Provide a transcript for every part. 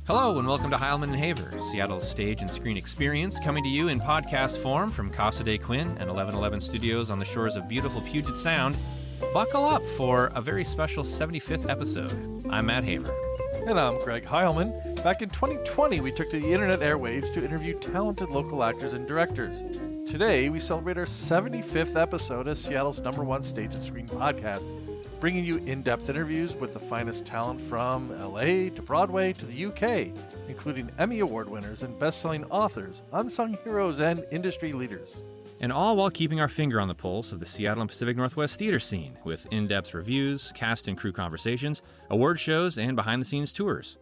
Hello and welcome to Heilman and Haver, Seattle's stage and screen experience, coming to you in podcast form from Casa de Quinn and 1111 Studios on the shores of beautiful Puget Sound. Buckle up for a very special 75th episode. I'm Matt Haver. And I'm Greg Heilman. Back in 2020, we took to the internet airwaves to interview talented local actors and directors. Today, we celebrate our 75th episode as Seattle's #1 stage and screen podcast, bringing you in-depth interviews with the finest talent from LA to Broadway to the UK, including Emmy Award winners and best-selling authors, unsung heroes, and industry leaders. And all while keeping our finger on the pulse of the Seattle and Pacific Northwest theater scene with in-depth reviews, cast and crew conversations, award shows, and behind-the-scenes tours.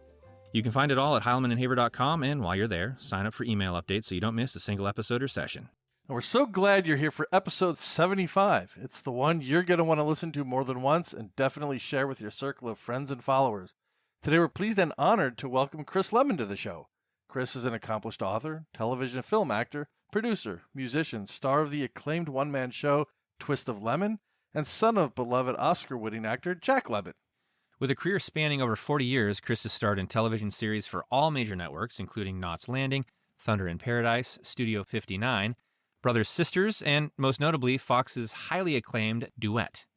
You can find it all at HeilmanandHaver.com, and while you're there, sign up for email updates so you don't miss a single episode or session. And we're so glad you're here for episode 75. It's the one you're going to want to listen to more than once and definitely share with your circle of friends and followers. Today we're pleased and honored to welcome Chris Lemmon to the show. Chris is an accomplished author, television and film actor, producer, musician, star of the acclaimed one-man show Twist of Lemmon, and son of beloved Oscar-winning actor Jack Lemmon. With a career spanning over 40 years, Chris has starred in television series for all major networks, including Knots Landing, Thunder in Paradise, Studio 59, Brothers Sisters, and most notably, Fox's highly acclaimed Duet.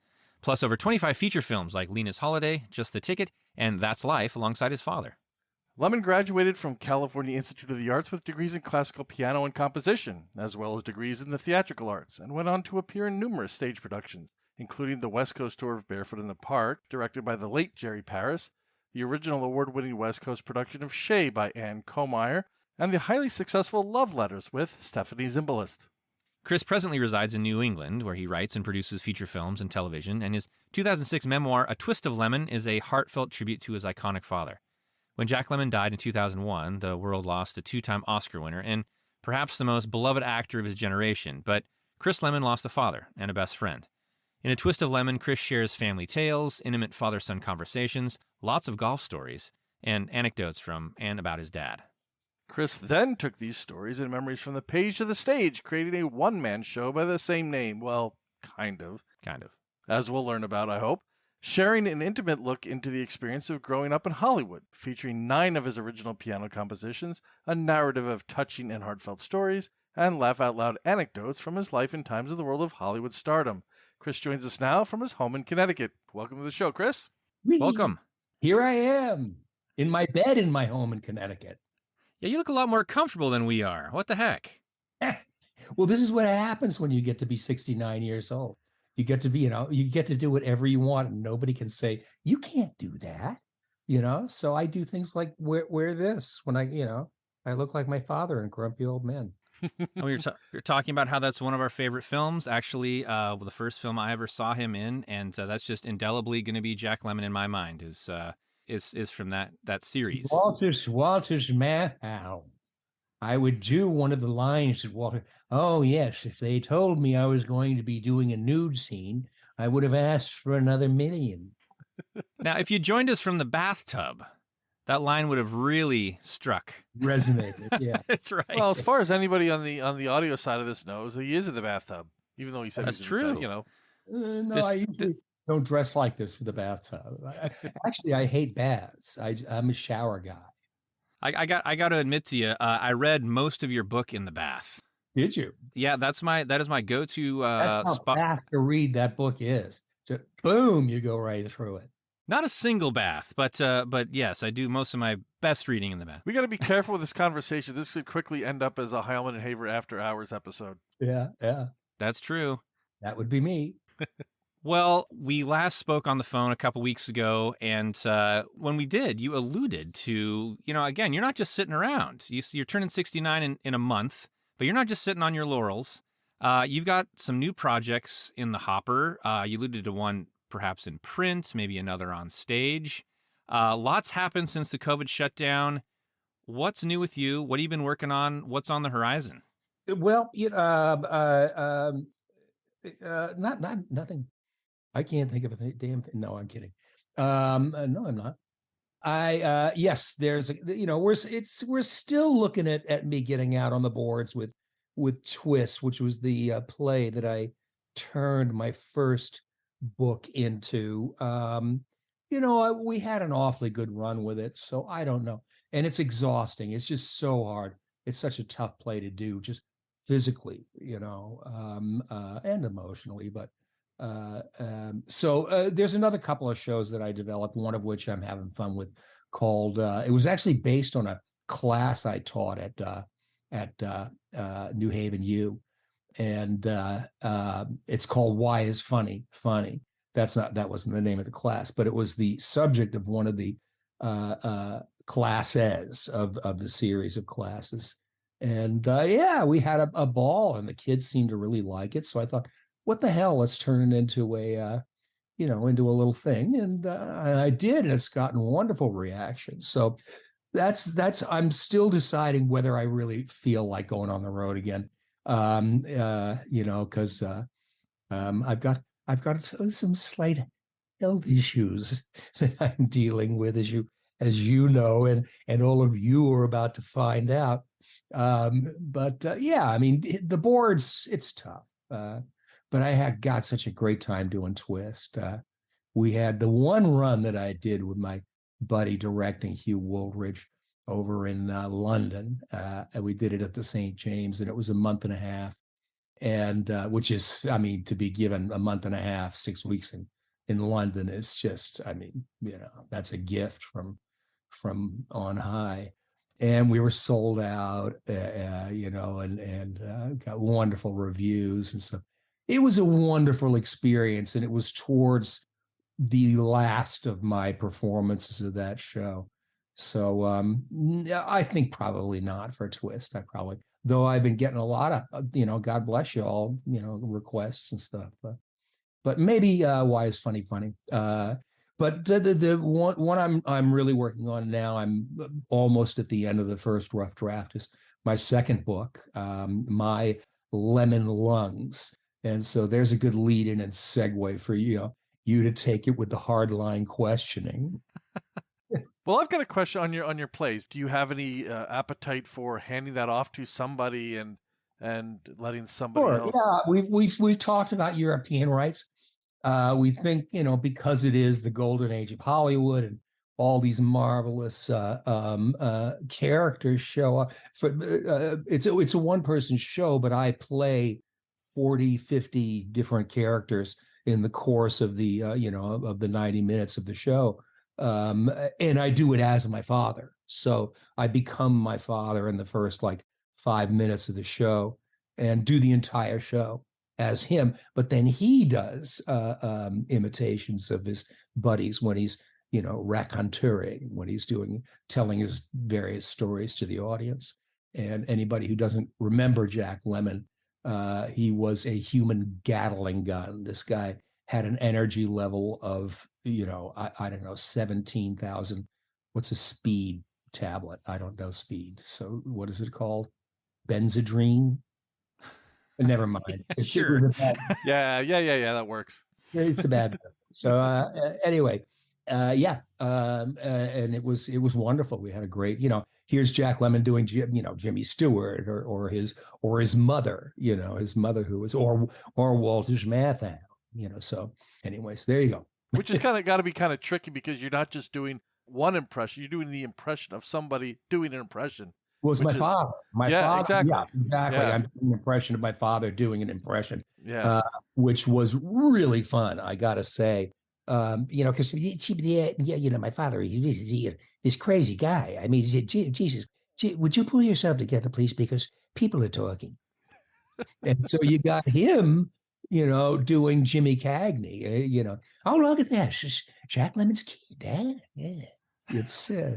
Plus over 25 feature films like Lena's Holiday, Just the Ticket, and That's Life alongside his father. Lemmon graduated from California Institute of the Arts with degrees in classical piano and composition, as well as degrees in the theatrical arts, and went on to appear in numerous stage productions, including the West Coast tour of Barefoot in the Park, directed by the late Jerry Paris, the original award-winning West Coast production of Shay by Anne Commire, and the highly successful Love Letters with Stephanie Zimbalast. Chris presently resides in New England, where he writes and produces feature films and television, and his 2006 memoir, A Twist of Lemmon, is a heartfelt tribute to his iconic father. When Jack Lemmon died in 2001, the world lost a two-time Oscar winner and perhaps the most beloved actor of his generation, but Chris Lemmon lost a father and a best friend. In A Twist of Lemmon, Chris shares family tales, intimate father-son conversations, lots of golf stories, and anecdotes from and about his dad. Chris then took these stories and memories from the page to the stage, creating a one-man show by the same name. Well, kind of. As we'll learn about, I hope. Sharing an intimate look into the experience of growing up in Hollywood, featuring 9 of his original piano compositions, a narrative of touching and heartfelt stories, and laugh-out-loud anecdotes from his life and times of the world of Hollywood stardom. Chris joins us now from his home in Connecticut. Welcome to the show, Chris. Welcome. Here I am, in my bed in my home in Connecticut. Yeah, you look a lot more comfortable than we are. What the heck? Well, this is what happens when you get to be 69 years old. You get to be, you get to do whatever you want, and nobody can say, you can't do that, So I do things like wear this when I look like my father in Grumpy Old Men. Oh, you're talking about how that's one of our favorite films. Actually, the first film I ever saw him in, and that's just indelibly going to be Jack Lemmon in my mind, is from that series. Walter's Madhouse. I would do one of the lines that Walter, oh yes, if they told me I was going to be doing a nude scene, I would have asked for another $1 million. Now, if you joined us from the bathtub, that line would have really struck. Resonated, yeah. That's right. Well, as far as anybody on the audio side of this knows, he is in the bathtub, even though he said that's he's true. I usually don't dress like this for the bathtub. Actually, I hate baths. I'm a shower guy. I got to admit to you, I read most of your book in the bath. Did you? Yeah, that is my go-to That's how spot. fast to read that book is. Just boom, you go right through it. Not a single bath, but yes, I do most of my best reading in the bath. We got to be careful with this conversation. This could quickly end up as a Heilman and Haver After Hours episode. Yeah. That's true. That would be me. Well, we last spoke on the phone a couple weeks ago, and when we did, you alluded to, again, you're not just sitting around. You're turning 69 in a month, but you're not just sitting on your laurels. You've got some new projects in the hopper. You alluded to one perhaps in print, maybe another on stage. Lots happened since the COVID shutdown. What's new with you? What have you been working on? What's on the horizon? Well, nothing. I can't think of a damn thing. No, I'm kidding. No, I'm not. Yes, there's we're still looking at me getting out on the boards with Twist, which was the play that I turned my first book into. we had an awfully good run with it, so I don't know. And it's exhausting. It's just so hard. It's such a tough play to do, just physically, and emotionally. But so there's another couple of shows that I developed, one of which I'm having fun with, called. It was actually based on a class I taught at New Haven U, and it's called "Why Is Funny Funny." That wasn't the name of the class, but it was the subject of one of the classes of the series of classes. And yeah, we had a ball, and the kids seemed to really like it. So I thought, what the hell? Let's turn it into into a little thing, and I did, and it's gotten wonderful reactions. So that's I'm still deciding whether I really feel like going on the road again. Because I've got some slight health issues that I'm dealing with, as you know, and all of you are about to find out. But yeah, I mean, the boards, it's tough. But I had got such a great time doing Twist. We had the one run that I did with my buddy directing, Hugh Woolridge, over in London. And we did it at the St. James, and it was a month and a half. And which is, I mean, to be given a month and a half, 6 weeks in London is just, I mean, that's a gift from on high. And we were sold out, and got wonderful reviews and stuff. It was a wonderful experience, and it was towards the last of my performances of that show. So I think probably not for a Twist. Though I've been getting a lot of, God bless you all, requests and stuff. But maybe Why Is Funny Funny? But the one I'm really working on now, I'm almost at the end of the first rough draft, is my second book, My Lemon Lungs. And so there's a good lead in and segue for you to take it with the hardline questioning. Well, I've got a question on your plays. Do you have any appetite for handing that off to somebody and letting somebody else? Yeah, we've talked about European rights. We think because it is the golden age of Hollywood, and all these marvelous characters show up. It's a one person show, but I play 40, 50 different characters in the course of the of the 90 minutes of the show. And I do it as my father. So I become my father in the first 5 minutes of the show, and do the entire show as him. But then he does imitations of his buddies when he's, raconteuring, when he's telling his various stories to the audience. And anybody who doesn't remember Jack Lemmon, he was a human Gatling gun. This guy had an energy level of, I don't know, 17,000. What's a speed tablet? I don't know speed. So what is it called? Benzedrine? Never mind. Sure. Yeah. That works. It's a bad. So anyway, yeah, and it was wonderful. We had a great, here's Jack Lemmon doing, Jimmy Stewart or his mother, his mother who was or Walter's Matthau. So anyways, there you go. Which is got to be kind of tricky, because you're not just doing one impression, you're doing the impression of somebody doing an impression. Well, it's my father. Father. Exactly. Yeah, exactly. Yeah. I'm doing an impression of my father doing an impression. Yeah. Which was really fun, I gotta say. Because my father, he's this crazy guy. I mean, Jesus, would you pull yourself together, please? Because people are talking. And so you got him, doing Jimmy Cagney. Oh, look at that, it's Jack Lemmon's kid. Yeah. It's so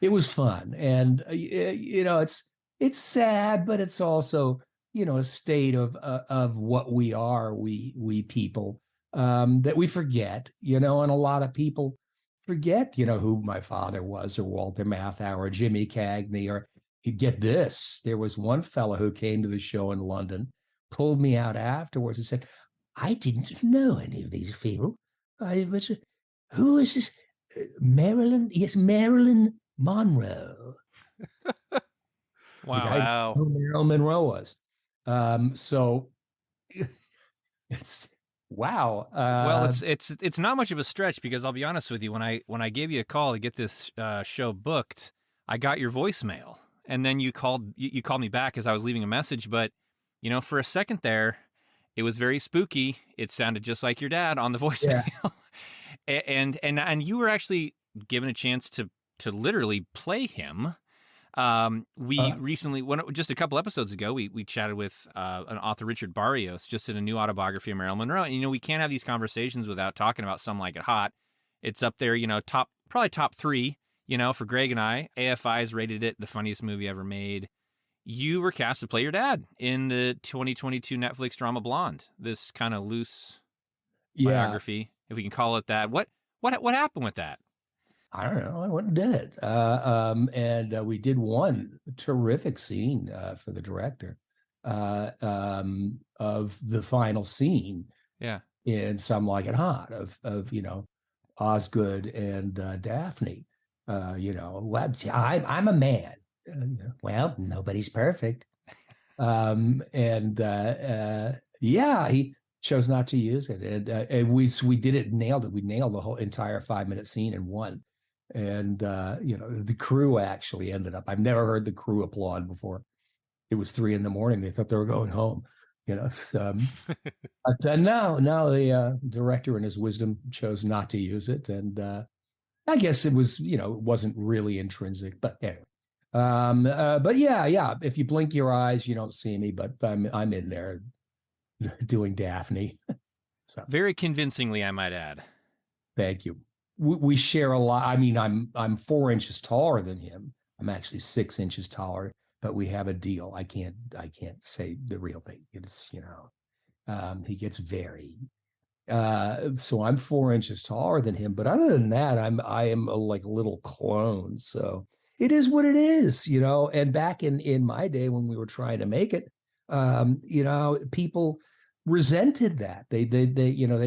it was fun, and it's sad, but it's also a state of what we are, we people, that we forget, and a lot of people forget, who my father was, or Walter Matthau, or Jimmy Cagney, or you get this. There was one fellow who came to the show in London, pulled me out afterwards and said, "I didn't know any of these people. Who is this? Marilyn? Yes, Marilyn Monroe." Wow. Who Marilyn Monroe was. So it's Wow. Well, it's not much of a stretch because I'll be honest with you. When I gave you a call to get this show booked, I got your voicemail, and then you called me back as I was leaving a message. But for a second there, it was very spooky. It sounded just like your dad on the Yeah. voicemail, and you were actually given a chance to literally play him. We recently, just a couple episodes ago, we chatted with an author, Richard Barrios, just in a new autobiography of Marilyn Monroe. And, we can't have these conversations without talking about Some Like It Hot. It's up there, probably top 3, for Greg and I. AFI's rated it the funniest movie ever made. You were cast to play your dad in the 2022 Netflix drama Blonde, this kind of loose biography, if we can call it that. What happened with that? I don't know. I went and did it. And we did one terrific scene for the director of the final scene. Yeah. In Some Like It Hot of Osgood and Daphne. I'm a man. Well, nobody's perfect. He chose not to use it, and we did it, nailed it. We nailed the whole entire 5-minute scene in one. And the crew actually ended up. I've never heard the crew applaud before. It was 3 a.m. They thought they were going home. But now the director in his wisdom chose not to use it, and I guess it was it wasn't really intrinsic. But anyway, but yeah. If you blink your eyes, you don't see me, but I'm in there doing Daphne. So very convincingly, I might add. Thank you. We share a lot. I mean, I'm 4 inches taller than him. I'm actually 6 inches taller, but we have a deal. I can't say the real thing. It's he gets very. So I'm 4 inches taller than him, but other than that, I am like a little clone. So it is what it is, And back in my day when we were trying to make it, people resented that. They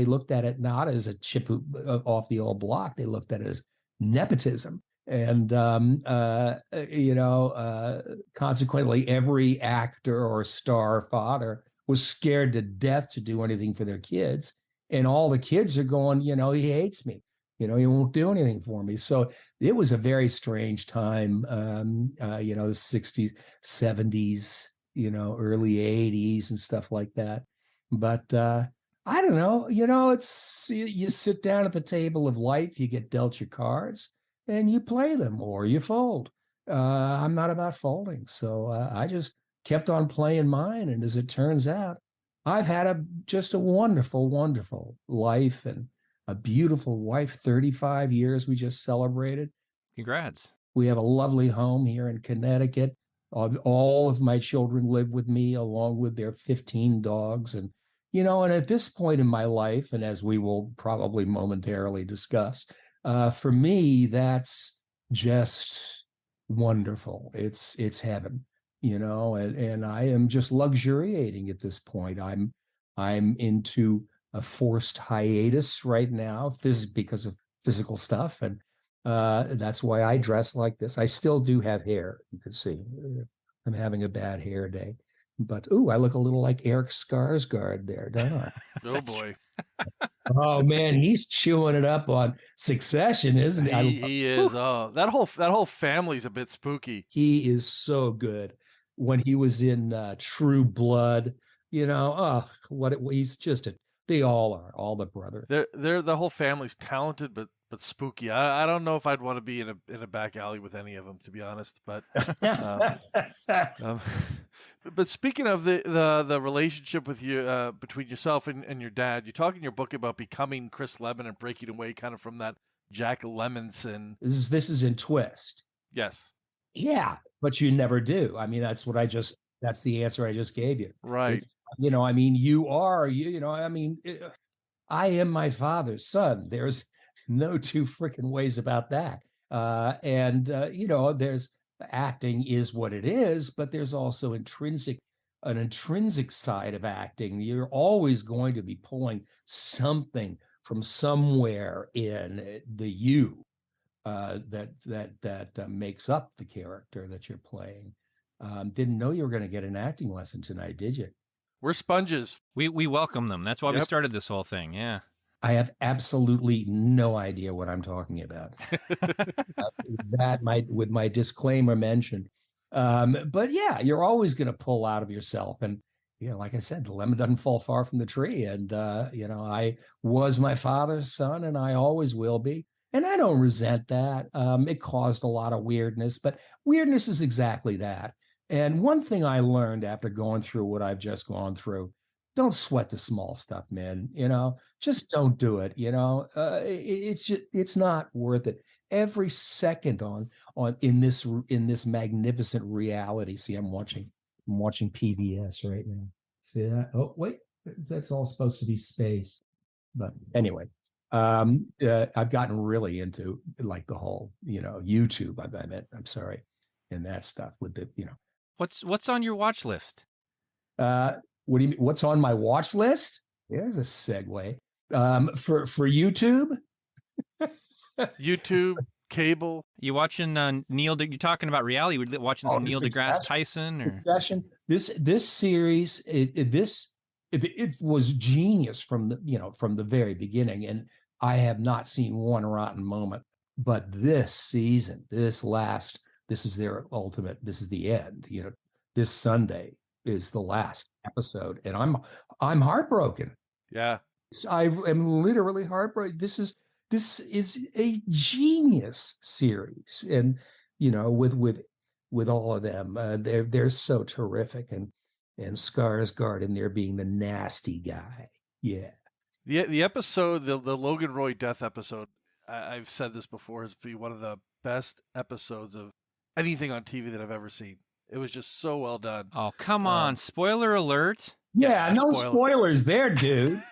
looked at it not as a chip off the old block. They looked at it as nepotism. And consequently, every actor or star father was scared to death to do anything for their kids. And all the kids are going, he hates me. He won't do anything for me. So it was a very strange time, the 60s, 70s, early 80s and stuff like that. But I don't know, it's you sit down at the table of life, you get dealt your cards and you play them or you fold. I'm not about folding. So I just kept on playing mine. And as it turns out, I've had just a wonderful, wonderful life and a beautiful wife. 35 years we just celebrated. Congrats. We have a lovely home here in Connecticut. All of my children live with me along with their 15 dogs. And, and at this point in my life, and as we will probably momentarily discuss, for me, that's just wonderful. It's heaven. And I am just luxuriating at this point. I'm into a forced hiatus right now, because of physical stuff, and that's why I dress like this. I still do have hair. You can see I'm having a bad hair day, but I look a little like Eric Skarsgård there, don't I? Oh boy. Oh man, he's chewing it up on Succession, isn't he? He is. Oh, that whole family's a bit spooky. He is so good. When he was in True Blood, he's just they all are, all the brothers. They're the whole family's talented, but spooky. I don't know if I'd want to be in a back alley with any of them, to be honest. But but speaking of the relationship with you between yourself and your dad, you talk in your book about becoming Chris Lemmon and breaking away kind of from that Jack Lemmonson. This is in Twist. Yes. Yeah, but you never do. I mean, that's the answer I just gave you. Right. I mean, you are, I am my father's son. There's no two freaking ways about that. There's acting is what it is, but there's also an intrinsic side of acting. You're always going to be pulling something from somewhere in the you. That makes up the character that you're playing. Didn't know you were going to get an acting lesson tonight, did you? We're sponges. We welcome them. That's why we started this whole thing. Yeah. I have absolutely no idea what I'm talking about. With my disclaimer mentioned. But yeah, you're always going to pull out of yourself. And, like I said, the lemon doesn't fall far from the tree. And, I was my father's son and I always will be. And I don't resent that. It caused a lot of weirdness, but weirdness is exactly that. And one thing I learned after going through what I've just gone through, don't sweat the small stuff, man. Just don't do it. It's not worth it. Every second in this magnificent reality. See, I'm watching PBS right now. See that? Oh, wait, that's all supposed to be space. But anyway, I've gotten really into like the whole, YouTube. I'm sorry, and that stuff with the, What's on your watch list? What do you mean? What's on my watch list? There's a segue. For YouTube. YouTube, cable. You watching Neil? You're talking about reality. You're watching some Neil deGrasse Tyson or Succession. This series. It was genius from the very beginning, and I have not seen one rotten moment. But this season, this is their ultimate. This is the end. This Sunday is the last episode, and I'm heartbroken. Yeah, I am literally heartbroken. This is a genius series, and with all of them, they're so terrific, and Skarsgård in there being the nasty guy. Yeah, the episode, the Logan Roy death episode. I've said this before, has been one of the best episodes of anything on TV that I've ever seen. It was just so well done. Oh, come on. Spoiler alert. Yeah, no spoilers there, dude.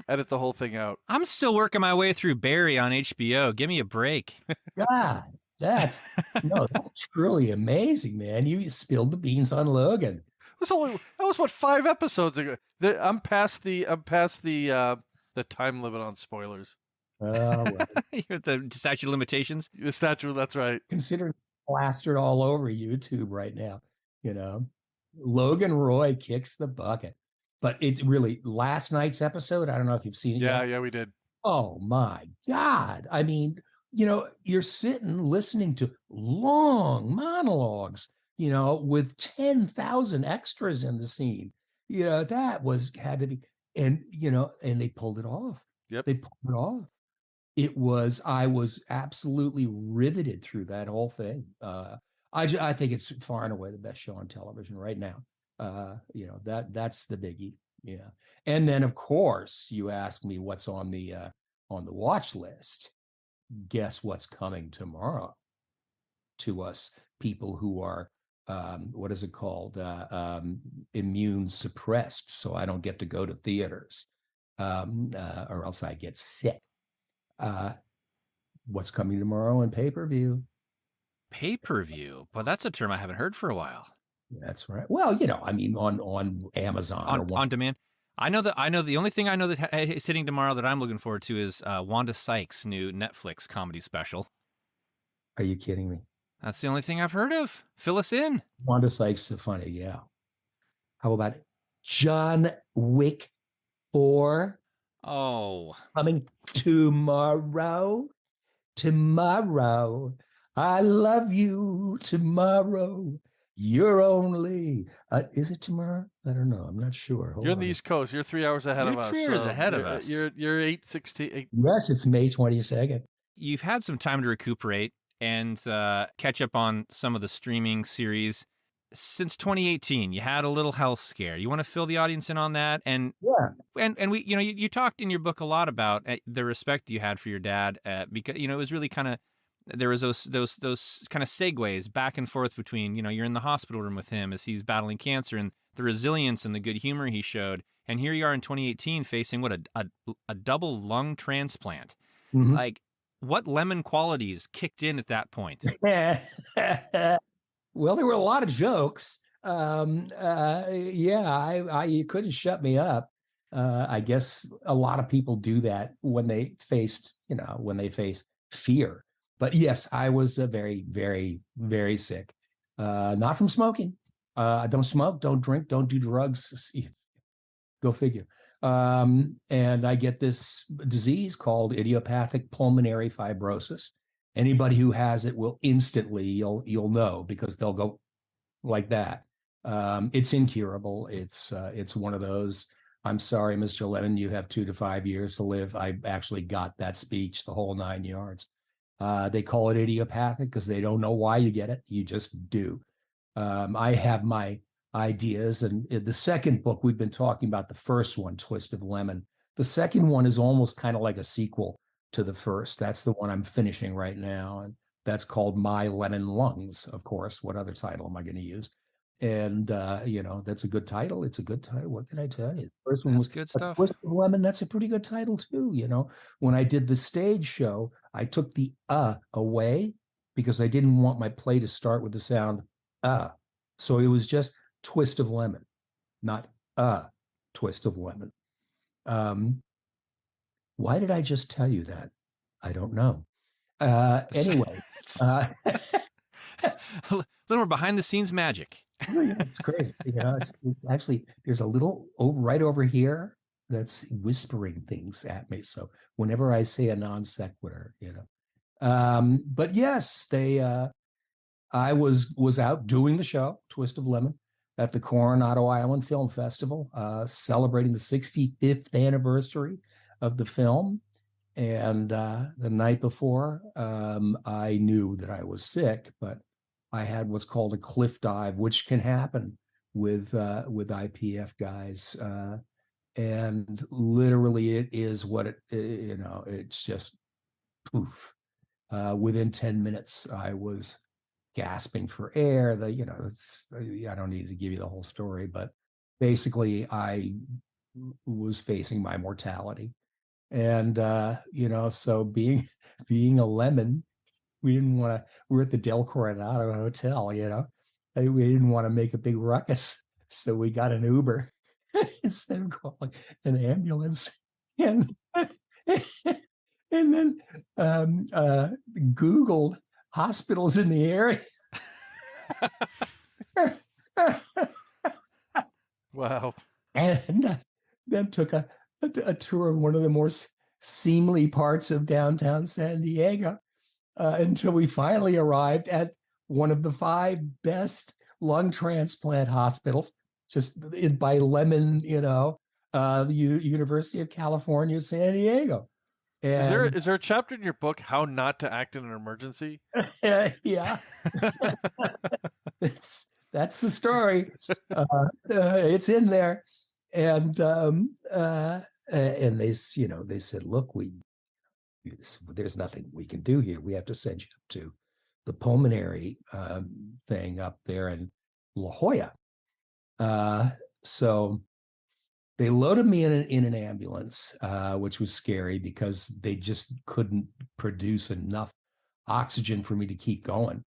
Edit the whole thing out. I'm still working my way through Barry on HBO. Give me a break. God, that's truly amazing, man. You spilled the beans on Logan. That was what, 5 episodes ago. I'm past the time limit on spoilers. Oh, well. The statute of limitations. The statute, that's right. Consider plastered all over YouTube right now. Logan Roy kicks the bucket, but it's really last night's episode. I don't know if you've seen it yet. Yeah, we did. Oh my God. I mean, you're sitting listening to long monologues, with 10,000 extras in the scene. That had to be, and they pulled it off. Yep. They pulled it off. I was absolutely riveted through that whole thing. I think it's far and away the best show on television right now. That's the biggie. Yeah. And then of course you asked me what's on the watch list. Guess what's coming tomorrow to us people who are, what is it called? Immune suppressed. So I don't get to go to theaters, or else I get sick. What's coming tomorrow on pay-per-view? Pay-per-view? Well, that's a term I haven't heard for a while. That's right. Well, on Amazon on demand. I know the only thing I know that is hitting tomorrow that I'm looking forward to is Wanda Sykes' new Netflix comedy special. Are you kidding me? That's the only thing I've heard of. Fill us in. Wanda Sykes is funny, yeah. How about John Wick 4? Oh. Coming tomorrow. Tomorrow. I love you tomorrow. You're only, is it tomorrow? I don't know. I'm not sure. You're on the East Coast. You're 3 hours ahead of us. 3 hours ahead of us. You're 8:16. Yes, it's May 22nd. You've had some time to recuperate and catch up on some of the streaming series. Since 2018, you had a little health scare. You want to fill the audience in on that? And yeah, and we, you talked in your book a lot about the respect you had for your dad, because it was really kind of, there was those kind of segues back and forth between, you're in the hospital room with him as he's battling cancer and the resilience and the good humor he showed, and here you are in 2018 facing a double lung transplant. Mm-hmm. Like, what Lemmon qualities kicked in at that point? Well, there were a lot of jokes. You couldn't shut me up. I guess a lot of people do that when they face fear. But yes, I was very, very, very sick. Not from smoking. Don't smoke, don't drink, don't do drugs. Go figure. And I get this disease called idiopathic pulmonary fibrosis. Anybody who has it will instantly, you'll know, because they'll go like that. It's incurable. It's one of those, I'm sorry, Mr. Lemmon, you have 2 to 5 years to live. I actually got that speech, the whole 9 yards. They call it idiopathic because they don't know why you get it. You just do. I have my ideas. And in the second book, we've been talking about the first one, Twist of Lemmon. The second one is almost kind of like a sequel to the first. That's the one I'm finishing right now. And that's called My Lemon Lungs, of course. What other title am I going to use? And, that's a good title. It's a good title. What can I tell you? The first one was good stuff. Twist of Lemmon. That's a pretty good title, too. When I did the stage show, I took the away because I didn't want my play to start with the sound So it was just Twist of Lemmon, not Twist of Lemmon. Why did I just tell you that? I don't know. Anyway. A little more behind the scenes magic. It's crazy. It's actually, there's a little right over here that's whispering things at me. So whenever I say a non sequitur, but yes, I was out doing the show, Twist of Lemmon, at the Coronado Island Film Festival, celebrating the 65th anniversary of the film. And the night before, I knew that I was sick, but I had what's called a cliff dive, which can happen with IPF guys. And literally it is what it's just poof. Within 10 minutes, I was gasping for air. I don't need to give you the whole story, but basically I was facing my mortality. And, so being a lemon, we were at the Del Coronado Hotel, we didn't want to make a big ruckus. So we got an Uber instead of calling an ambulance. And, and then Googled hospitals in the area. Wow. And then took a tour of one of the more seemly parts of downtown San Diego until we finally arrived at one of the 5 best lung transplant hospitals, just by Lemmon, the University of California, San Diego. And, is there a chapter in your book, How Not to Act in an Emergency? Yeah. That's the story. It's in there. And they said, look, there's nothing we can do here. We have to send you up to the pulmonary thing up there in La Jolla. So they loaded me in an ambulance, which was scary because they just couldn't produce enough oxygen for me to keep going.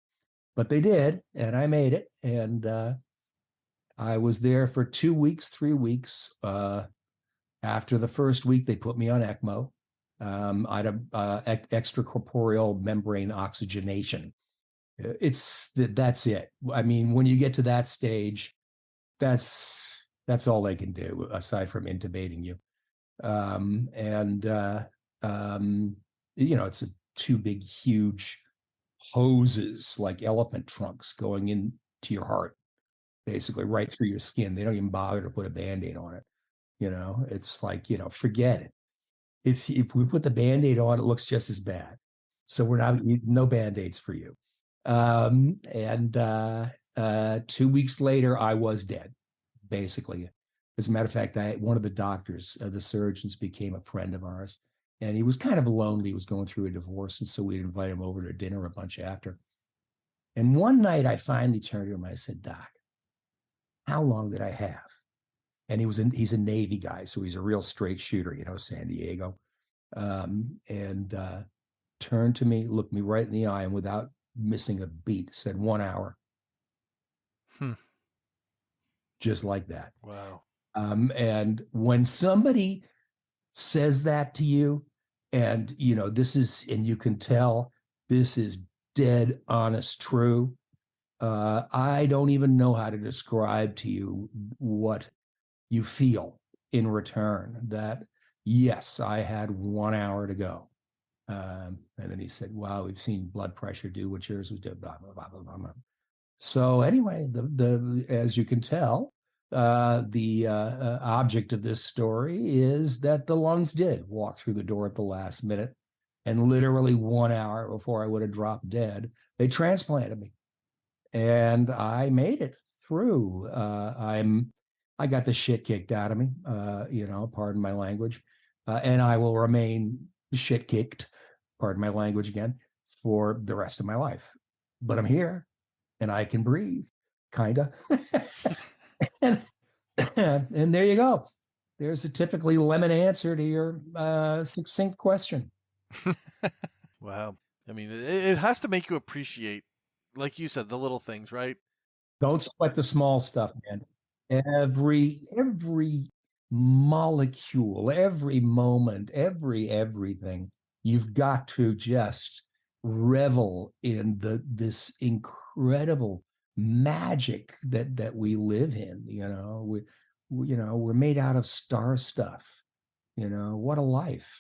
But they did, and I made it. And I was there for 2 weeks, 3 weeks. After the first week, they put me on ECMO. I had extracorporeal membrane oxygenation. That's it. I mean, when you get to that stage, that's all they can do aside from intubating you. It's 2 big, huge hoses like elephant trunks going into your heart, basically right through your skin. They don't even bother to put a Band-Aid on it. It's like, forget it. If we put the Band-Aid on, it looks just as bad. So we're not, no Band-Aids for you. 2 weeks later, I was dead, basically. As a matter of fact, one of the doctors, the surgeons, became a friend of ours. And he was kind of lonely. He was going through a divorce. And so we'd invite him over to dinner a bunch after. And one night I finally turned to him. I said, Doc, how long did I have? And he's a Navy guy. So he's a real straight shooter, San Diego. Turned to me, looked me right in the eye, and without missing a beat, said 1 hour. Just like that. Wow. And when somebody says that to you, and and you can tell this is dead honest true, I don't even know how to describe to you what you feel in return. That, yes, I had 1 hour to go. And then he said, wow, we've seen blood pressure do what yours was doing. Blah, blah, blah, blah, blah. So anyway, the as you can tell, the object of this story is that the lungs did walk through the door at the last minute, and literally 1 hour before I would have dropped dead, they transplanted me, and I made it through. I got the shit kicked out of me, pardon my language, and I will remain shit kicked, pardon my language again, for the rest of my life. But I'm here, and I can breathe, kind of. and there you go. There's a typically Lemmon answer to your succinct question. Wow. I mean, it has to make you appreciate, like you said, the little things, right? Don't sweat the small stuff, man. Every molecule, every moment, everything, you've got to just revel in this incredible magic that we live in. We're made out of star stuff. What a life.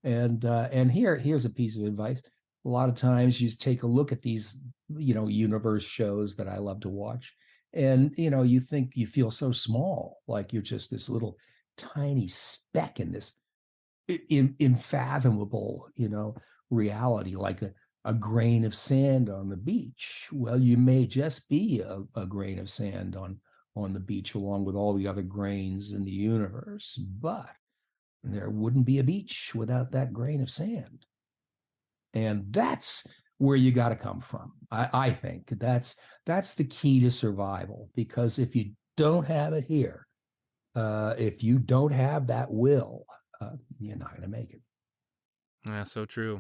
And here's a piece of advice. A lot of times you take a look at these universe shows that I love to watch, and you think you feel so small, like you're just this little tiny speck in this unfathomable reality, like a grain of sand on the beach. Well, you may just be a grain of sand on the beach along with all the other grains in the universe, but there wouldn't be a beach without that grain of sand. And that's where you got to come from. I think that's the key to survival, because if you don't have it here, if you don't have that will, you're not going to make it. Yeah, so true.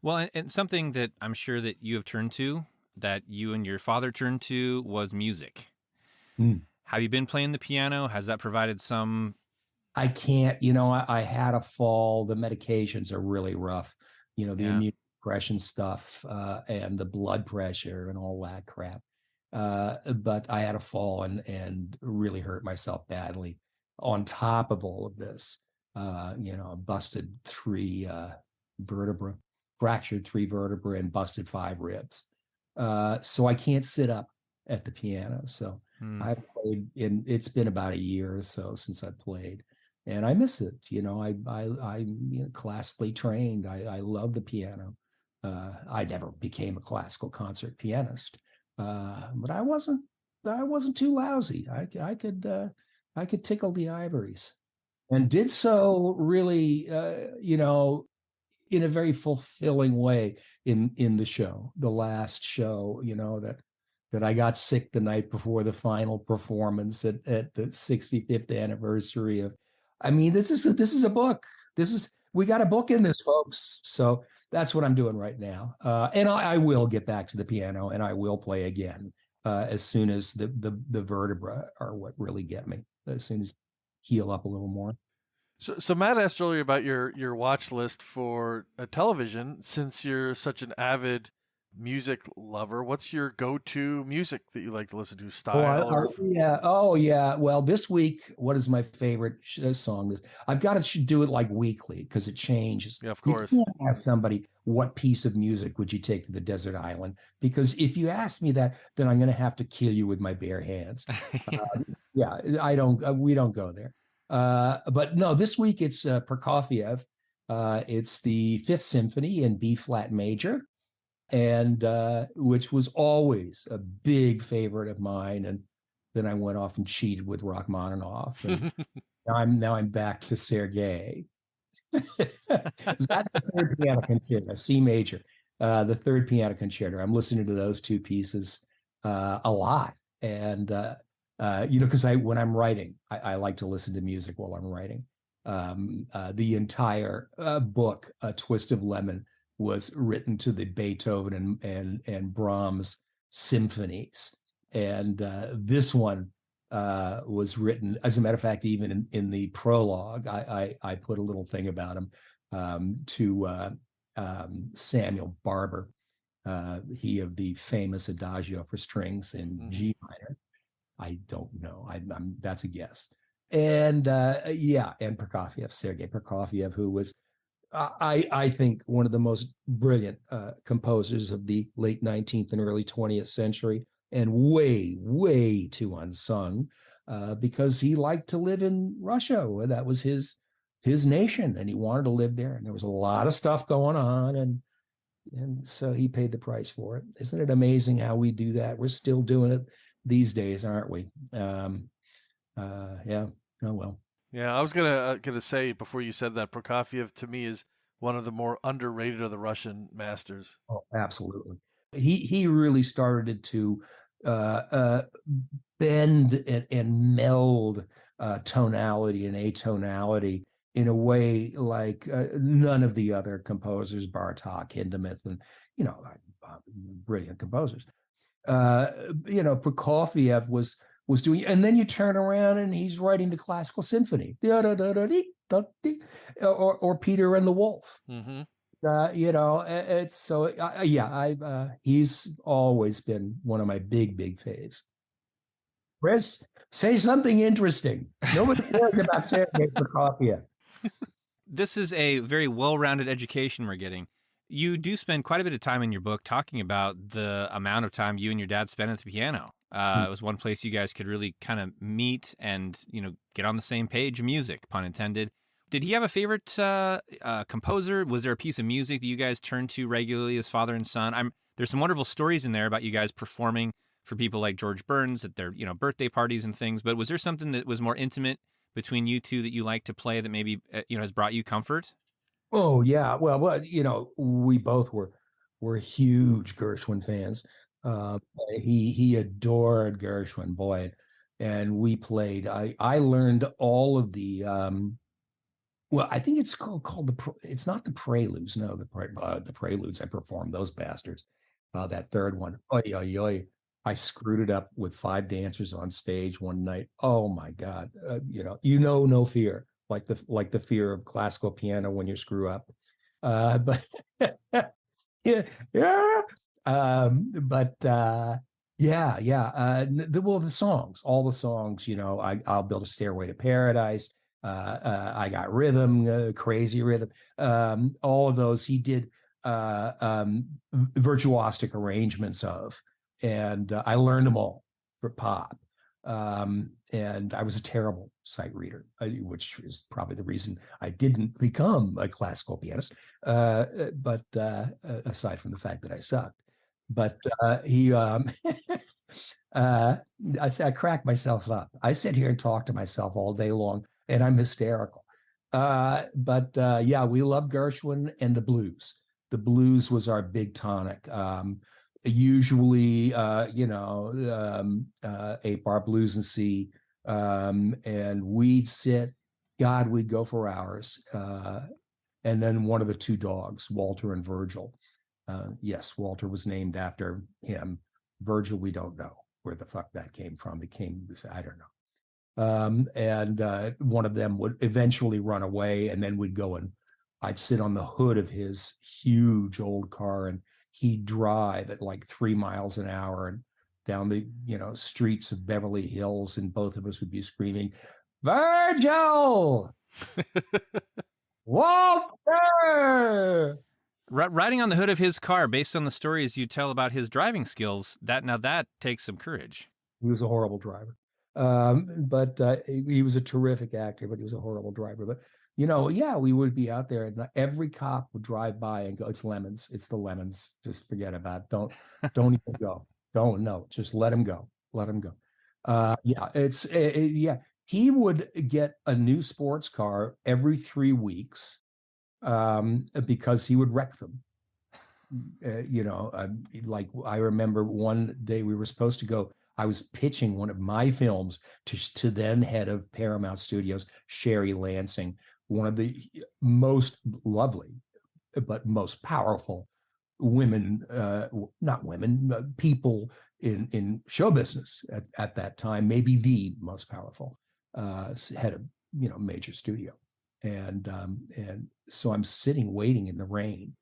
Well, and something that I'm sure that you have turned to, that you and your father turned to, was music. Have you been playing the piano? Has that provided some? I can't, I had a fall. The medications are really rough. The immunosuppression stuff, and the blood pressure and all that crap. But I had a fall and really hurt myself badly. On top of all of this, busted 3 vertebrae, fractured 3 vertebrae, and busted 5 ribs. So I can't sit up at the piano. So I've played it's been about a year or so since I played. And I miss it. I'm classically trained. I love the piano. I never became a classical concert pianist, but I wasn't too lousy. I could tickle the ivories, and did so really, in a very fulfilling way in the show, the last show. That I got sick the night before the final performance at the 65th anniversary of. I mean, this is a book. We got a book in this, folks. So that's what I'm doing right now. And I will get back to the piano, and I will play again as soon as the vertebra are what really get me. As soon as heal up a little more. So Matt asked earlier about your watch list for television. Since you're such an avid music lover, what's your go-to music that you like to listen to? Style? Oh yeah. Well, this week, what is my favorite song? I've got to do it like weekly because it changes. Yeah, of course. You can't have somebody, what piece of music would you take to the desert island? Because if you ask me that, then I'm going to have to kill you with my bare hands. I don't. We don't go there. But no, this week it's Prokofiev. It's the Fifth Symphony in B flat major, and which was always a big favorite of mine. And then I went off and cheated with Rachmaninoff, and now I'm back to Sergei. That's the third piano concerto, C major, the third piano concerto. I'm listening to those 2 pieces a lot, and because when I'm writing, I like to listen to music while I'm writing. The entire book, A Twist of Lemmon, was written to the Beethoven and Brahms symphonies, and this one was written. As a matter of fact, even in the prologue, I put a little thing about him to Samuel Barber, He of the famous Adagio for strings in G minor. I don't know. That's a guess. And and Prokofiev, Sergei Prokofiev, who was, I think, one of the most brilliant composers of the late 19th and early 20th century, and way, way too unsung, because he liked to live in Russia. That was his nation, and he wanted to live there. And there was a lot of stuff going on, and so he paid the price for it. Isn't it amazing how we do that? We're still doing it these days, aren't we? Yeah. Oh well. Yeah, I was gonna say before you said that, Prokofiev to me is one of the more underrated of the Russian masters. Oh, absolutely. He really started to bend and meld tonality and atonality in a way like none of the other composers, Bartok, Hindemith, and brilliant composers. Prokofiev was doing, and then you turn around and he's writing the classical symphony, or Peter and the Wolf. Mm-hmm. It's so he's always been one of my big faves. Chris, say something interesting. Nobody cares about Sergei Prokofiev. This is a very well-rounded education we're getting. You do spend quite a bit of time in your book talking about the amount of time you and your dad spent at the piano. It was one place you guys could really kind of meet and, get on the same page of music, pun intended. Did he have a favorite composer? Was there a piece of music that you guys turned to regularly as father and son? There's some wonderful stories in there about you guys performing for people like George Burns at their, birthday parties and things. But was there something that was more intimate between you two that you like to play that maybe, has brought you comfort? Oh yeah, well, we both were huge Gershwin fans. He adored Gershwin, boy, and we played. I learned all of the. Well, I think it's called it's not the Preludes. No, the Preludes. I performed those bastards. That third one, oy, oy, oy. I screwed it up with 5 dancers on stage one night. Oh my God! No fear, like the fear of classical piano when you screw up. But yeah, yeah. The songs, all the songs. I'll build a Stairway to Paradise. I Got Rhythm, Crazy Rhythm. All of those he did virtuosic arrangements of, and I learned them all for pop. And I was a terrible sight reader, which is probably the reason I didn't become a classical pianist. But aside from the fact that I sucked, but I crack myself up. I sit here and talk to myself all day long, and I'm hysterical. We love Gershwin and the blues. The blues was our big tonic. Usually, 8-bar blues and C, and we'd sit. God, we'd go for hours. And then one of the 2 dogs, Walter and Virgil. Yes, Walter was named after him. Virgil, we don't know where the fuck that came from. I don't know. And one of them would eventually run away, and then we'd go and I'd sit on the hood of his huge old car, and he'd drive at like 3 miles an hour and down the streets of Beverly Hills, and both of us would be screaming, "Virgil, Walter!" Riding on the hood of his car, based on the stories you tell about his driving skills, that takes some courage. He was a horrible driver, but he was a terrific actor. But he was a horrible driver. But we would be out there, and every cop would drive by and go, "It's Lemons. It's the Lemons. Just forget about it. Don't even go. Just let him go. Let him go." He would get a new sports car every 3 weeks, because he would wreck them. Like I remember one day we were supposed to go. I was pitching one of my films to then head of Paramount Studios, Sherry Lansing, one of the most lovely but most powerful women, not women, people in show business at that time, maybe the most powerful head of major studio. And so I'm sitting waiting in the rain,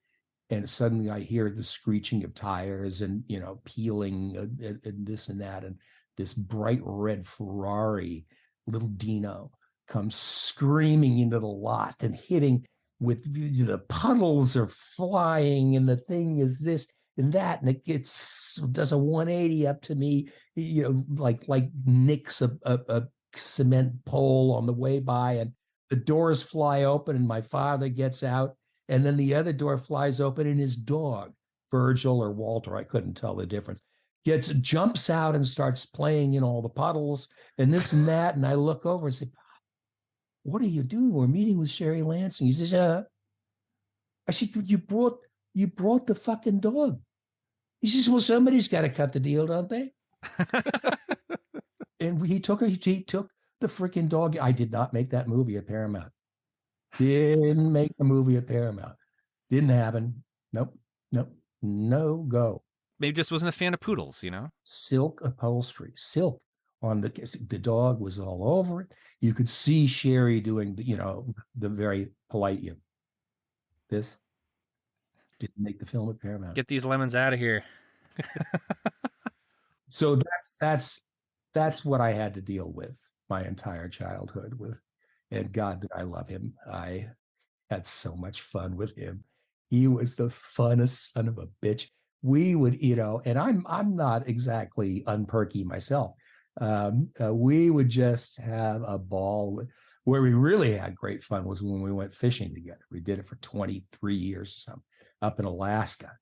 and suddenly I hear the screeching of tires and, peeling and this and that. And this bright red Ferrari, little Dino, comes screaming into the lot and hitting with the puddles are flying and the thing is this and that. And it does a 180 up to me, like nicks a cement pole on the way by, and the doors fly open and my father gets out, and then the other door flies open and his dog, Virgil or Walter, I couldn't tell the difference, jumps out and starts playing in all the puddles and this and that. And I look over and say, what are you doing? We're meeting with Sherry Lansing. He says, I said, you brought the fucking dog. He says, well, somebody's got to cut the deal, don't they? And he took the freaking dog. I did not make that movie at Paramount. Didn't make the movie at Paramount. Didn't happen. Nope. No go. Maybe just wasn't a fan of poodles, Silk upholstery, silk on the dog was all over it. You could see Sherry doing the very polite This didn't make the film at Paramount. Get these lemons out of here. So that's what I had to deal with my entire childhood with. And God, that I love him. I had so much fun with him. He was the funnest son of a bitch. We would, and I'm not exactly unperky myself. We would just have a ball. Where we really had great fun was when we went fishing together. We did it for 23 years or something up in Alaska.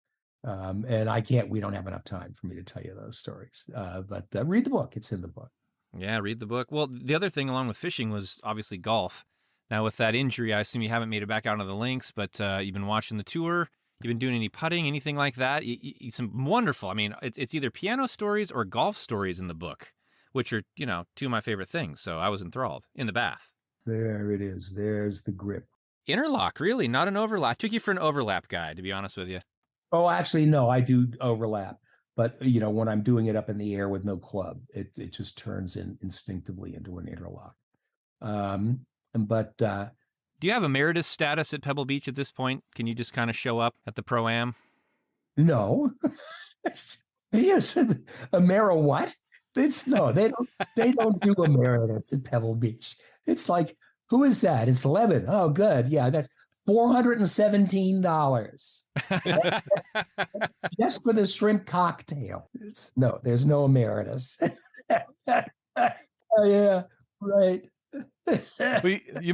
And we don't have enough time for me to tell you those stories. But read the book. It's in the book. Yeah, read the book. Well, the other thing along with fishing was obviously golf. Now, with that injury, I assume you haven't made it back out on the links, but you've been watching the tour. You've been doing any putting, anything like that? Some wonderful, it's either piano stories or golf stories in the book, which are, two of my favorite things. So I was enthralled in the bath. There it is. There's the grip. Interlock, really, not an overlap. I took you for an overlap guy, to be honest with you. Oh, actually, no, I do overlap. But, when I'm doing it up in the air with no club, it just turns instinctively into an interlock. Do you have emeritus status at Pebble Beach at this point? Can you just kind of show up at the Pro-Am? No. Yes. Emera what? They don't do emeritus at Pebble Beach. It's like, who is that? It's Lemmon. Oh, good. Yeah, that's $417. Just for the shrimp cocktail. There's no emeritus. Oh, yeah, right. You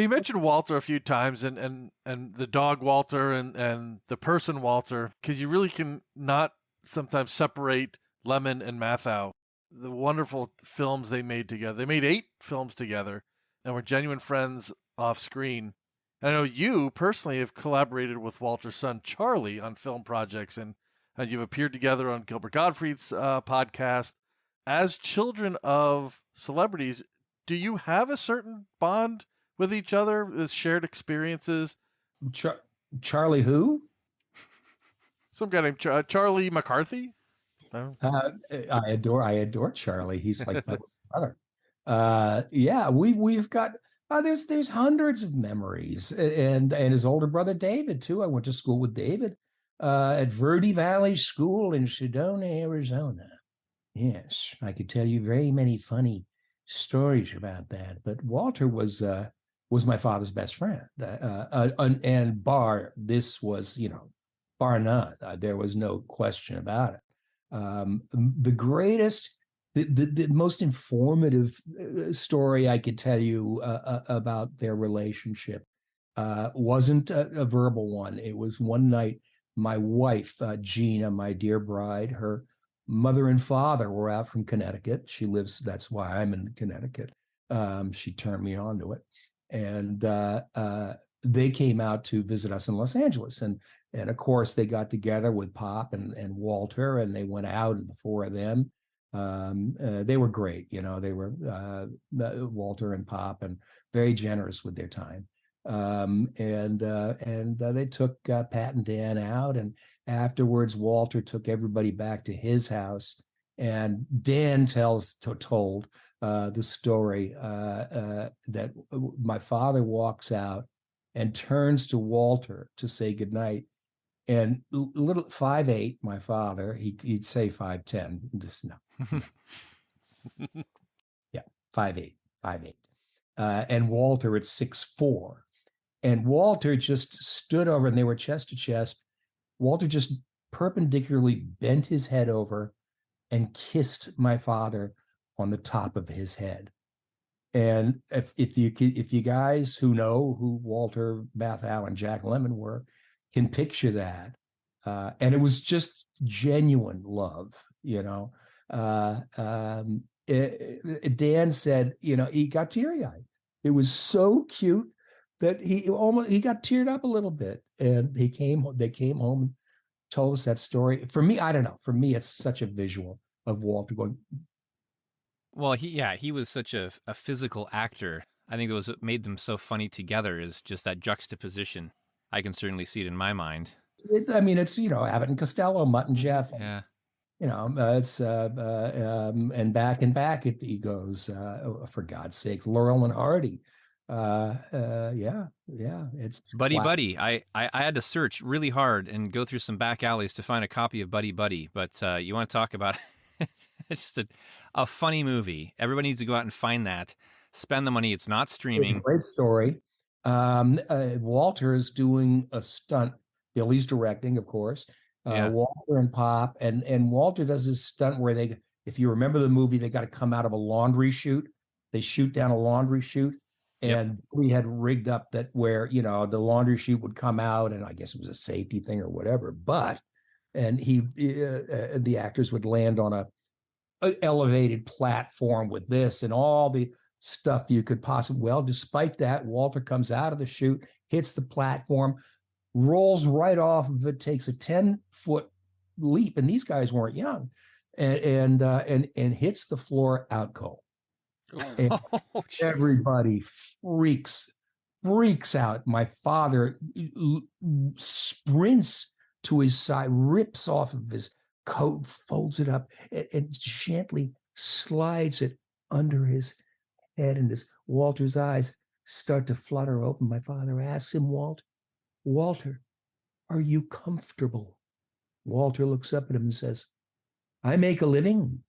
mentioned Walter a few times, and the dog Walter and the person Walter, because you really can not sometimes separate Lemmon and Mathau. The wonderful films they made together. They made 8 films together and were genuine friends off screen. And I know you personally have collaborated with Walter's son Charlie on film projects, and you've appeared together on Gilbert Gottfried's podcast. As children of celebrities, do you have a certain bond with each other, with shared experiences? Charlie who? Some guy named Charlie McCarthy? No? I adore Charlie. He's like my brother. Yeah, we've got there's hundreds of memories, and his older brother David too. I went to school with David at Verde Valley School in Sedona, Arizona. Yes, I could tell you very many funny stories about that. But Walter was my father's best friend, and bar none. There was no question about it. The greatest, the most informative story I could tell you about their relationship wasn't a verbal one. It was one night, my wife, Gina, my dear bride, her mother and father were out from Connecticut. That's why I'm in Connecticut. She turned me on to it. And they came out to visit us in Los Angeles. And of course, they got together with Pop and Walter, and they went out, and the 4 of them. They were great. They were Walter and Pop, and very generous with their time. And they took Pat and Dan out, and afterwards Walter took everybody back to his house, and Dan told the story that my father walks out and turns to Walter to say goodnight, And little 5'8", my father, he'd say 5'10", just no. Yeah, 5'8", 5'8". And Walter at 6'4". And Walter just stood over, and they were chest to chest. Walter just perpendicularly bent his head over and kissed my father on the top of his head. And if you guys who know who Walter Matthau and Jack Lemmon were can picture that, and it was just genuine love, you know. Dan said, you know, he got teary-eyed. It was so cute that he got teared up a little bit, and they came home and told us that story. For me, I don't know. For me, it's such a visual of Walter going. Well, he was such a physical actor. I think that was what made them so funny together, is just that juxtaposition. I can certainly see it in my mind. It's, you know, Abbott and Costello, Mutt and Jeff. Yeah. You know, it's and back he goes, for God's sakes, Laurel and Hardy. Yeah, it's Buddy. I had to search really hard and go through some back alleys to find a copy of Buddy. But you want to talk about it's just a funny movie. Everybody needs to go out and find that. Spend the money. It's not streaming. Great story. Walter is doing a stunt. Billy's directing, of course. Walter and Pop, and Walter does this stunt where they, if you remember the movie, they got to come out of a laundry chute. They shoot down a laundry chute, and we had rigged up that where, you know, the laundry chute would come out, and I guess it was a safety thing or whatever. And the actors would land on a elevated platform with this and all the stuff you could possibly. Well, despite that, Walter comes out of the chute, hits the platform, rolls right off of it, takes a 10-foot leap, and these guys weren't young, and hits the floor out cold. And everybody freaks out. My father sprints to his side, rips off of his coat, folds it up, and gently slides it under his head, and as Walter's eyes start to flutter open, my father asks him, Walter, are you comfortable? Walter looks up at him and says, I make a living.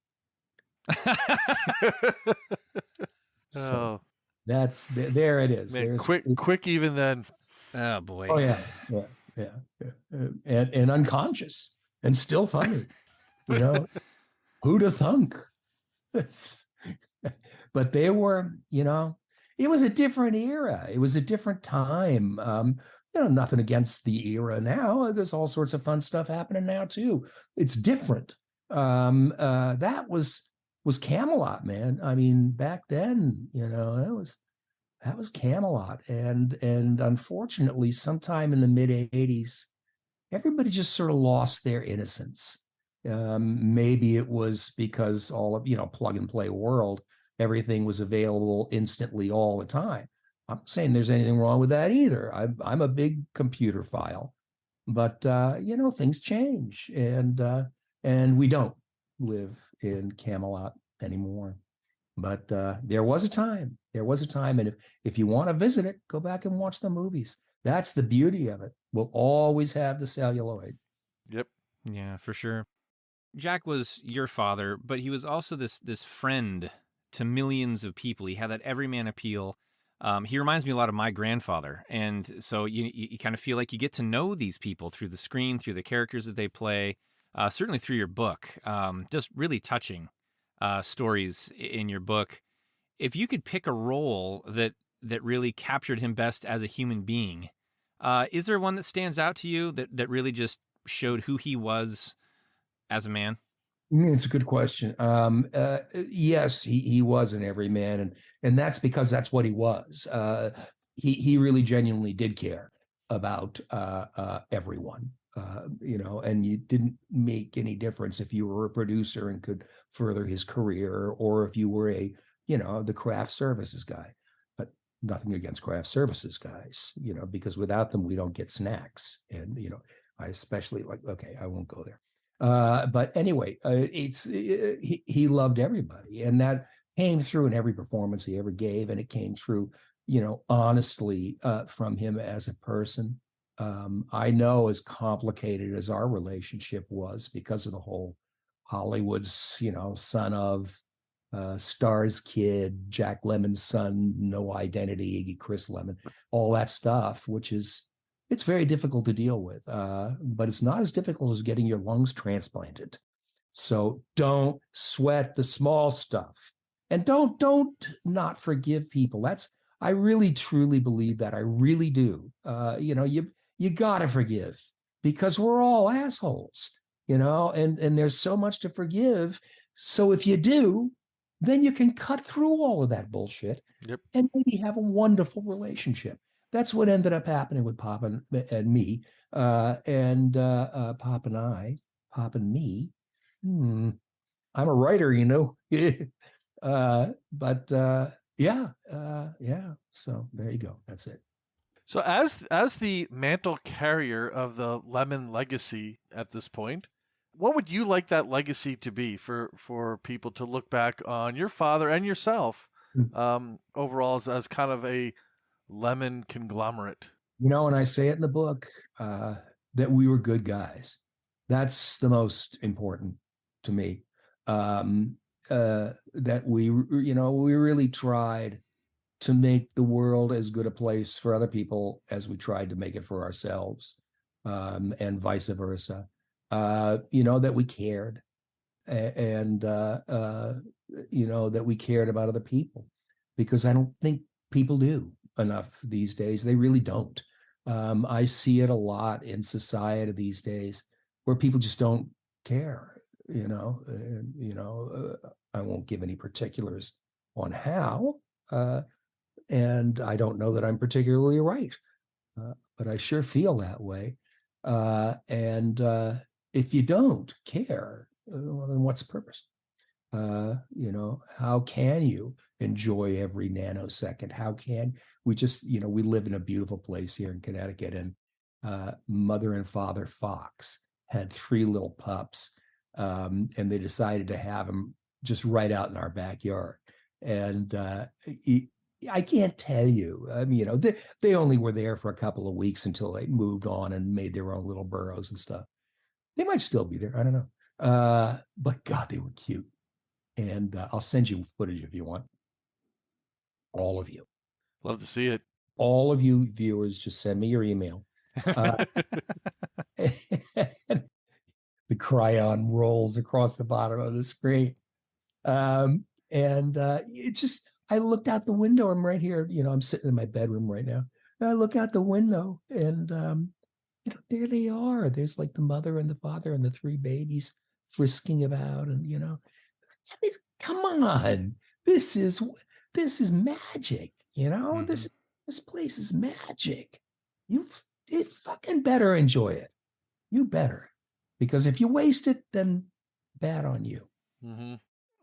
So that's there it is. Man, quick even then. Oh boy. Oh yeah. And unconscious and still funny. You know, who'd have thunk? But they were, you know, it was a different era. It was a different time. You know, nothing against the era now. There's all sorts of fun stuff happening now too. It's different. That was Camelot, man. I mean, back then, you know, that was Camelot. And unfortunately, sometime in the mid 80s, everybody just sort of lost their innocence. Maybe it was because all of, you know, plug and play world, everything was available instantly all the time. I'm not saying there's anything wrong with that either. I'm a big computer file, but you know, things change, and we don't live in Camelot anymore. But there was a time, and if you want to visit it, go back and watch the movies. That's the beauty of it. We'll always have the celluloid. Yep. Yeah, for sure. Jack was your father, but he was also this friend to millions of people. He had that everyman appeal. He reminds me a lot of my grandfather. And so you kind of feel like you get to know these people through the screen, through the characters that they play, certainly through your book. Just really touching stories in your book. If you could pick a role that really captured him best as a human being, is there one that stands out to you that really just showed who he was as a man? It's a good question. Yes, he was an everyman, and that's because that's what he was. He really genuinely did care about everyone, you know, and you didn't make any difference if you were a producer and could further his career, or if you were the craft services guy. But nothing against craft services guys, you know, because without them we don't get snacks, and you know, I especially okay, I won't go there. But anyway, he loved everybody, and that came through in every performance he ever gave, and it came through, you know, honestly, from him as a person. I know as complicated as our relationship was because of the whole Hollywood's, son of Star's kid, Jack Lemmon's son, no identity, Chris Lemmon, all that stuff, it's very difficult to deal with. But it's not as difficult as getting your lungs transplanted. So don't sweat the small stuff, and don't not forgive people. I really truly believe that. I really do. You gotta forgive, because we're all assholes, and there's so much to forgive. So if you do, then you can cut through all of that bullshit. Yep. And maybe have a wonderful relationship. That's what ended up happening with Pop and me, and Pop and I, Pop and me. I'm a writer, yeah. So there you go. That's it. So as the mantle carrier of the Lemmon legacy at this point, what would you like that legacy to be for people to look back on your father and yourself overall as kind of a Lemmon conglomerate? And I say it in the book, that we were good guys. That's the most important to me. That we really tried to make the world as good a place for other people as we tried to make it for ourselves, and vice versa. That we cared, and that we cared about other people, because I don't think people do enough these days. They really don't. I see it a lot in society these days, where people just don't care. I won't give any particulars on how, and I don't know that I'm particularly right, but I sure feel that way. And if you don't care, well, then what's the purpose? How can you enjoy every nanosecond? How can we just, we live in a beautiful place here in Connecticut, and Mother and Father Fox had 3 little pups, and they decided to have them just right out in our backyard. And I can't tell you, they only were there for a couple of weeks until they moved on and made their own little burrows and stuff. They might still be there. I don't know. But God, they were cute. And I'll send you footage if you want. All of you. Love to see it. All of you viewers, just send me your email. The crayon rolls across the bottom of the screen. I looked out the window. I'm right here. I'm sitting in my bedroom right now. And I look out the window, and there they are. There's like the mother and the father and the 3 babies frisking about, and come on, this is magic. Mm-hmm. This place is magic. You fucking better enjoy it. You better, because if you waste it, then bad on you. Mm-hmm.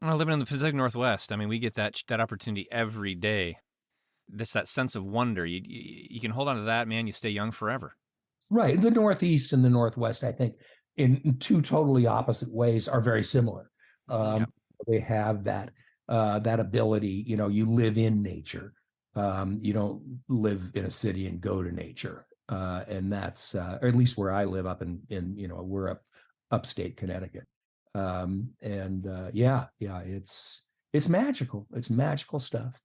Well, living in the Pacific Northwest, we get that opportunity every day. That's that sense of wonder. You can hold on to that, man. You stay young forever. Right. The Northeast and the Northwest, I think, in 2 totally opposite ways, are very similar. They have that ability. You live in nature. You don't live in a city and go to nature. And that's, or at least where I live up in we're upstate Connecticut. It's magical. It's magical stuff.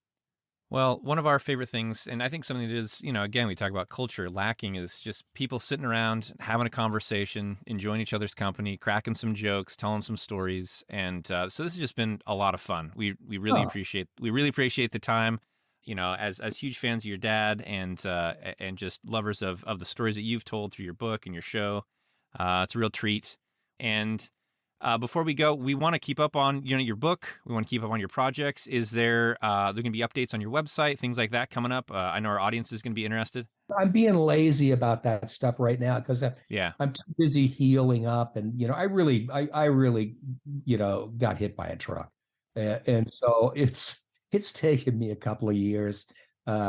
Well, one of our favorite things, and I think something that is, again, we talk about culture lacking, is just people sitting around, having a conversation, enjoying each other's company, cracking some jokes, telling some stories. And so this has just been a lot of fun. We really appreciate the time, as huge fans of your dad, and just lovers of the stories that you've told through your book and your show. It's a real treat. And before we go, we want to keep up on your book. We want to keep up on your projects. Is there going to be updates on your website, things like that coming up? I know our audience is going to be interested. I'm being lazy about that stuff right now because I'm too busy healing up, and I really got hit by a truck, and so it's taken me a couple of years,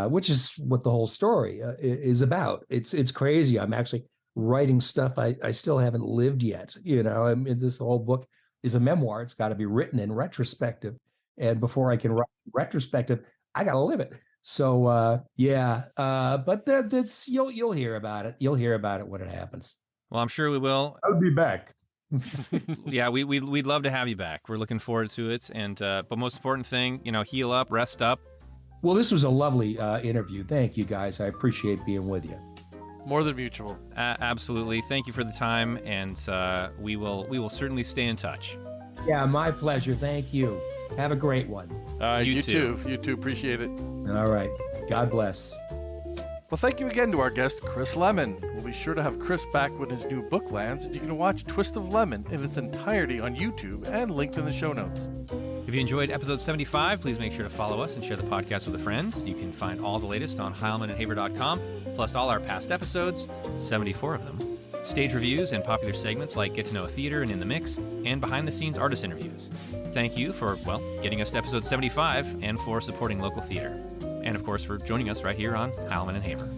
which is what the whole story is about. It's crazy. I'm actually writing stuff I still haven't lived yet. This whole book is a memoir. It's got to be written in retrospective, and before I can write retrospective, I got to live it. So yeah, but that's you'll hear about it. You'll hear about it when it happens. Well, I'm sure we will. I'll be back. Yeah, we'd love to have you back. We're looking forward to it. And but most important thing, heal up, rest up. Well, this was a lovely interview. Thank you, guys. I appreciate being with you. More than mutual. Absolutely. Thank you for the time, and we will certainly stay in touch. Yeah, my pleasure. Thank you. Have a great one. You too. You too. Appreciate it. All right. God bless. Well, thank you again to our guest, Chris Lemmon. We'll be sure to have Chris back when his new book lands, and you can watch Twist of Lemmon in its entirety on YouTube and linked in the show notes. If you enjoyed episode 75, please make sure to follow us and share the podcast with a friend. You can find all the latest on heilmanandhaver.com, plus all our past episodes, 74 of them, stage reviews and popular segments like Get to Know a Theater and In the Mix, and behind-the-scenes artist interviews. Thank you for, getting us to episode 75 and for supporting local theater. And, of course, for joining us right here on Heilman and Haver.